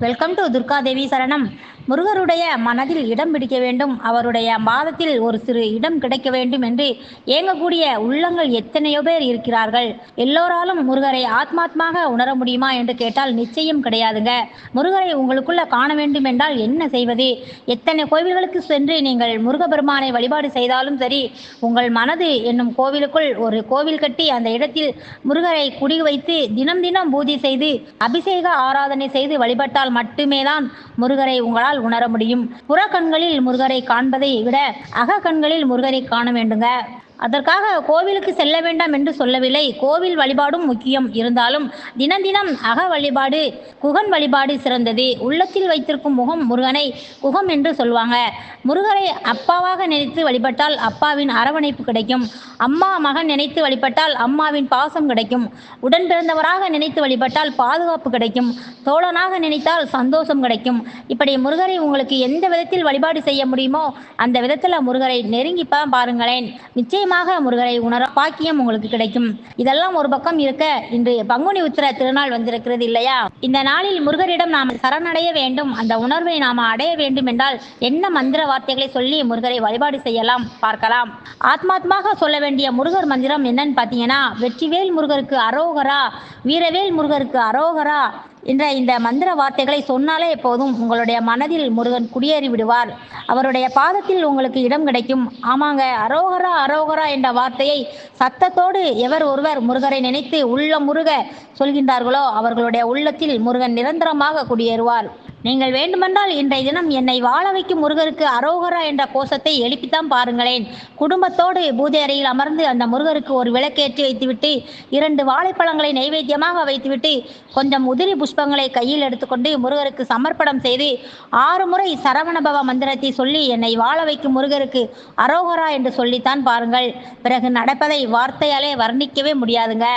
Welcome to Durga Devi சரணம். முருகருடைய மனதில் இடம் பிடிக்க வேண்டும், அவருடைய பாதத்தில் ஒரு சிறு இடம் கிடைக்க வேண்டும் என்று ஏங்கக்கூடிய உள்ளங்கள் எத்தனையோ பேர் இருக்கிறார்கள். எல்லோராலும் முருகரை ஆத்மாத்மாக உணர முடியுமா என்று கேட்டால் நிச்சயம் கிடையாதுங்க. முருகரை உங்களுக்குள்ள காண வேண்டும் என்றால் என்ன செய்வது? எத்தனை கோவில்களுக்கு சென்று நீங்கள் முருகபெருமானை வழிபாடு செய்தாலும் சரி, உங்கள் மனது என்னும் கோவிலுக்குள் ஒரு கோவில் கட்டி அந்த இடத்தில் முருகரை குடி வைத்து தினம் தினம் பூஜை செய்து அபிஷேக ஆராதனை செய்து வழிபட்டால் மட்டுமே தான் முருகரை உங்களால் உணர முடியும். புற கண்களில் முருகரை காண்பதை விட அக கண்களில் முருகரை காண வேண்டுங்க. அதற்காக கோவிலுக்கு செல்ல வேண்டாம் என்று சொல்லவில்லை. கோவில் வழிபாடும் முக்கியம். இருந்தாலும் தினம் தினம் அக வழிபாடு, குகன் வழிபாடு சிறந்தது. உள்ளத்தில் வைத்திருக்கும் முகம் முருகனை குகம் என்று சொல்லுவாங்க. முருகரை அப்பாவாக நினைத்து வழிபட்டால் அப்பாவின் அரவணைப்பு கிடைக்கும். அம்மா மகன் நினைத்து வழிபட்டால் அம்மாவின் பாசம் கிடைக்கும். உடன் பிறந்தவராக நினைத்து வழிபட்டால் பாதுகாப்பு கிடைக்கும். தோழனாக நினைத்தால் சந்தோஷம் கிடைக்கும். இப்படி முருகரை உங்களுக்கு எந்த விதத்தில் வழிபாடு செய்ய முடியுமோ அந்த விதத்தில் முருகரை நெருங்கி பாருங்களேன். நிச்சயமாக முருகரை உணர பாக்கியம் உங்களுக்கு கிடைக்கும். இதெல்லாம் ஒரு பக்கம் இருக்க, இன்று பங்குனி உத்திர திருநாள் வந்திருக்கிறது இல்லையா? இந்த நாளில் முருகரிடம் நாம் சரணடைய வேண்டும், அந்த உணர்வை நாம் அடைய வேண்டும் என்றால் என்ன மந்திர வார்த்தைகளை சொல்லி முருகரை வழிபாடு செய்யலாம் பார்க்கலாம். ஆத்மாத்மாக சொல்ல வேண்டிய முருகர் மந்திரம் என்னன்னு பார்த்தீங்கன்னா, வெற்றிவேல் முருகருக்கு அரோகரா, வீரவேல் முருகருக்கு அரோகரா என்ற இந்த மந்திர வார்த்தைகளை சொன்னாலே போதும், உங்களுடைய மனதில் முருகன் குடியேறி விடுவார். அவருடைய பாதத்தில் உங்களுக்கு இடம் கிடைக்கும். ஆமாங்க, அரோகரா அரோகரா என்ற வார்த்தையை சத்தத்தோடு எவர் ஒருவர் முருகரை நினைத்து உள்ளம் முருக சொல்கின்றார்களோ அவர்களுடைய உள்ளத்தில் முருகன் நிரந்தரமாக குடியேறுவார். நீங்கள் வேண்டுமென்றால் இன்றைய தினம் என்னை வாழ வைக்கும் முருகருக்கு அரோகரா என்ற கோஷத்தை எழுப்பித்தான் பாருங்களேன். குடும்பத்தோடு பூஜை அறையில் அமர்ந்து அந்த முருகருக்கு ஒரு விளக்கேற்றி வைத்துவிட்டு 2 வாழைப்பழங்களை நைவேத்தியமாக வைத்துவிட்டு கொஞ்சம் உதிரி புஷ்பங்களை கையில் எடுத்துக்கொண்டு முருகருக்கு சமர்ப்பணம் செய்து 6 முறை சரவணபவ மந்திரத்தை சொல்லி என்னை வாழ வைக்கும் முருகருக்கு அரோகரா என்று சொல்லித்தான் பாருங்கள். பிறகு நடப்பதை வார்த்தையாலே வர்ணிக்கவே முடியாதுங்க.